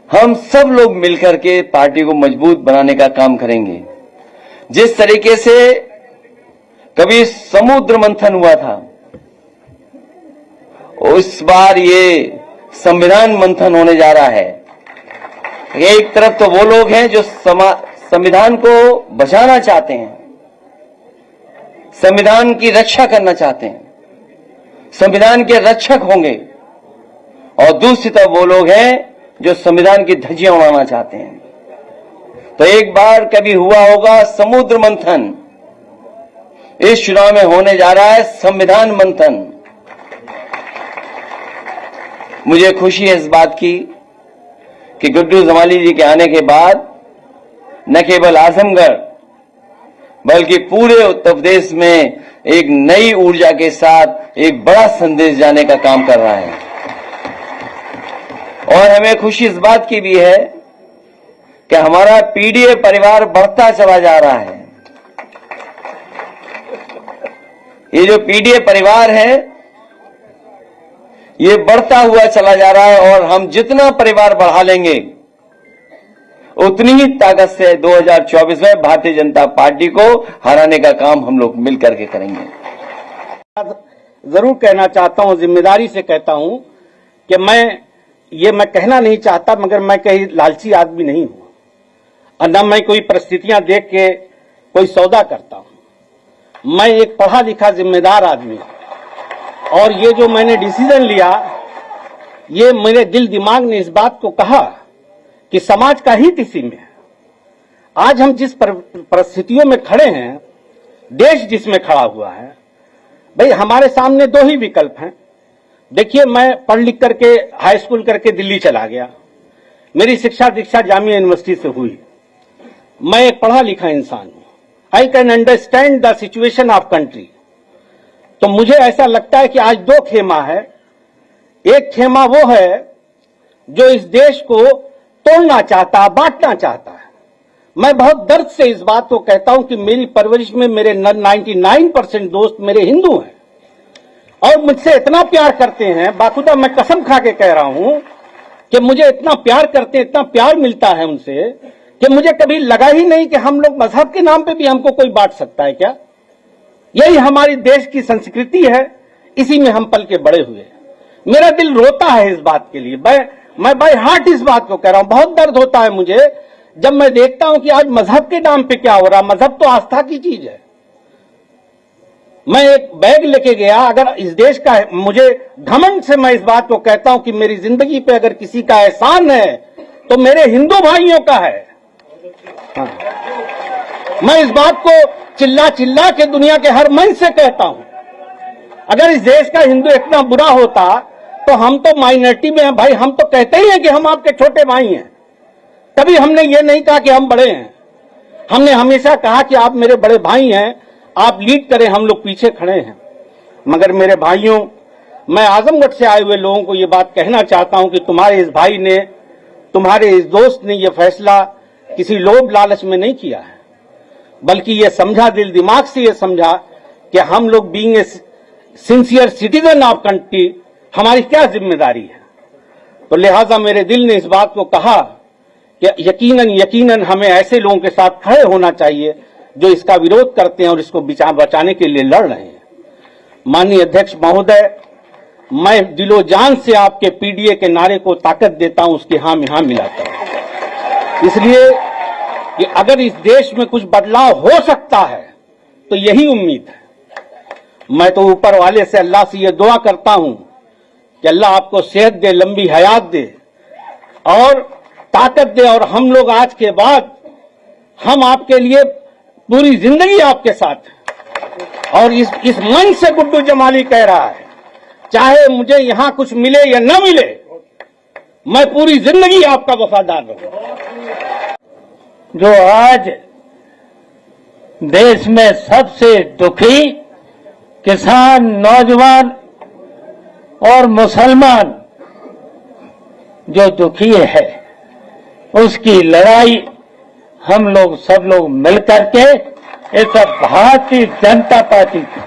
हम सब लोग मिलकर के पार्टी को मजबूत बनाने का काम करेंगे। जिस तरीके से कभी समुद्र मंथन हुआ था, इस बार ये संविधान मंथन होने जा रहा है। एक तरफ तो वो लोग हैं जो संविधान को बचाना चाहते हैं, संविधान की रक्षा करना चाहते हैं, संविधान के रक्षक होंगे, और दूसरी तरफ वो लोग हैं जो संविधान की धज्जियां उड़ाना चाहते हैं। तो एक बार कभी हुआ होगा समुद्र मंथन, इस चुनाव में होने जा रहा है संविधान मंथन। मुझे खुशी है इस बात की कि गुड्डू जमाली जी के आने के बाद न केवल आजमगढ़ बल्कि पूरे उत्तर प्रदेश में एक नई ऊर्जा के साथ एक बड़ा संदेश जाने का काम कर रहा है। और हमें खुशी इस बात की भी है कि हमारा पीडीए परिवार बढ़ता चला जा रहा है। ये जो पीडीए परिवार है ये बढ़ता हुआ चला जा रहा है, और हम जितना परिवार बढ़ा लेंगे उतनी ही ताकत से 2024 में भारतीय जनता पार्टी को हराने का काम हम लोग मिलकर के करेंगे। जरूर कहना चाहता हूं, जिम्मेदारी से कहता हूं कि मैं कहना नहीं चाहता, मगर मैं कहीं लालची आदमी नहीं हूं, और न मैं कोई परिस्थितियां देख के कोई सौदा करता हूं। मैं एक पढ़ा लिखा जिम्मेदार आदमी हूं, और ये जो मैंने डिसीजन लिया, ये मेरे दिल दिमाग ने इस बात को कहा कि समाज का हित इसी में है। आज हम जिस परिस्थितियों में खड़े हैं, देश जिसमें खड़ा हुआ है, भाई हमारे सामने दो ही विकल्प हैं। देखिए, मैं पढ़ लिख करके हाई स्कूल करके दिल्ली चला गया, मेरी शिक्षा दीक्षा जामिया यूनिवर्सिटी से हुई। मैं एक पढ़ा लिखा इंसान हूं, I can understand the situation of country. तो मुझे ऐसा लगता है कि आज दो खेमा है। एक खेमा वो है जो इस देश को तोड़ना चाहता है, बांटना चाहता है। मैं बहुत दर्द से इस बात को कहता हूं कि मेरी परवरिश में मेरे 99% दोस्त मेरे हिंदू हैं, और मुझसे इतना प्यार करते हैं, बाखुदा मैं कसम खा के कह रहा हूं कि मुझे इतना प्यार करते हैं, इतना प्यार मिलता है उनसे कि मुझे कभी लगा ही नहीं कि हम लोग मजहब के नाम पे भी हमको कोई बांट सकता है क्या। यही हमारी देश की संस्कृति है, इसी में हम पल के बड़े हुए। मेरा दिल रोता है इस बात के लिए, मैं बाय हार्ट इस बात को कह रहा हूं। बहुत दर्द होता है मुझे जब मैं देखता हूं कि आज मजहब के नाम पे क्या हो रहा। मजहब तो आस्था की चीज है। मैं एक बैग लेके गया, अगर इस देश का है, मुझे घमंड से मैं इस बात को कहता हूं कि मेरी जिंदगी पे अगर किसी का एहसान है तो मेरे हिंदू भाइयों का है। हाँ। मैं इस बात को चिल्ला चिल्ला के दुनिया के हर मंच से कहता हूं, अगर इस देश का हिंदू इतना बुरा होता तो हम तो माइनॉरिटी में हैं भाई। हम तो कहते ही हैं कि हम आपके छोटे भाई हैं, कभी हमने ये नहीं कहा कि हम बड़े हैं। हमने हमेशा कहा कि आप मेरे बड़े भाई हैं, आप लीड करें, हम लोग पीछे खड़े हैं। मगर मेरे भाइयों, मैं आजमगढ़ से आए हुए लोगों को ये बात कहना चाहता हूं कि तुम्हारे इस भाई ने, तुम्हारे इस दोस्त ने ये फैसला किसी लोभ लालच में नहीं किया है, बल्कि ये समझा, दिल दिमाग से ये समझा कि हम लोग being a sincere citizen of country, हमारी क्या जिम्मेदारी है। तो लिहाजा मेरे दिल ने इस बात को कहा कि यकीनन हमें ऐसे लोगों के साथ खड़े होना चाहिए जो इसका विरोध करते हैं और इसको बचाने के लिए लड़ रहे हैं। माननीय अध्यक्ष महोदय, मैं दिलो जान से आपके पीडीए के नारे को ताकत देता हूं, उसकी हां में हां मिलाता हूं, इसलिए कि अगर इस देश में कुछ बदलाव हो सकता है तो यही उम्मीद है। मैं तो ऊपर वाले से, अल्लाह से ये दुआ करता हूं कि अल्लाह आपको सेहत दे, लंबी हयात दे और ताकत दे, और हम लोग आज के बाद हम आपके लिए पूरी जिंदगी आपके साथ हैं। और इस मंच से गुड्डू जमाली कह रहा है, चाहे मुझे यहां कुछ मिले या न मिले, मैं पूरी जिंदगी आपका वफादार रहूंगा। जो आज देश में सबसे दुखी किसान, नौजवान और मुसलमान जो दुखी है, उसकी लड़ाई हम लोग सब लोग मिलकर के इस भारतीय जनता पार्टी की,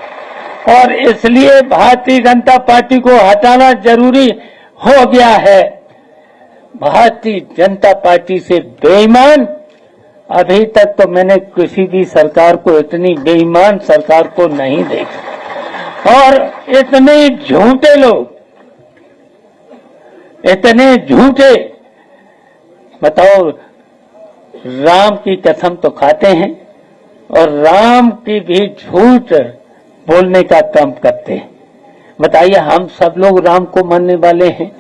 और इसलिए भारतीय जनता पार्टी को हटाना जरूरी हो गया है। भारतीय जनता पार्टी से बेईमान, अभी तक तो मैंने किसी भी सरकार को इतनी बेईमान सरकार को नहीं देखा। और इतने झूठे लोग, इतने झूठे, बताओ, राम की कसम तो खाते हैं और राम की भी झूठ बोलने का काम करते हैं। बताइए, हम सब लोग राम को मानने वाले हैं?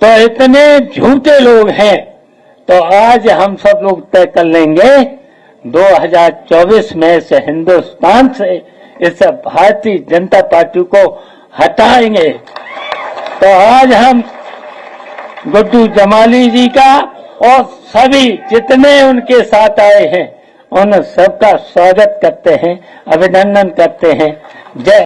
तो इतने झूठे लोग हैं, तो आज हम सब लोग तय कर लेंगे 2024 में से हिंदुस्तान से इस भारतीय जनता पार्टी को हटाएंगे। तो आज हम गुड्डू जमाली जी का और सभी जितने उनके साथ आए हैं उन सबका स्वागत करते हैं, अभिनंदन करते हैं। जय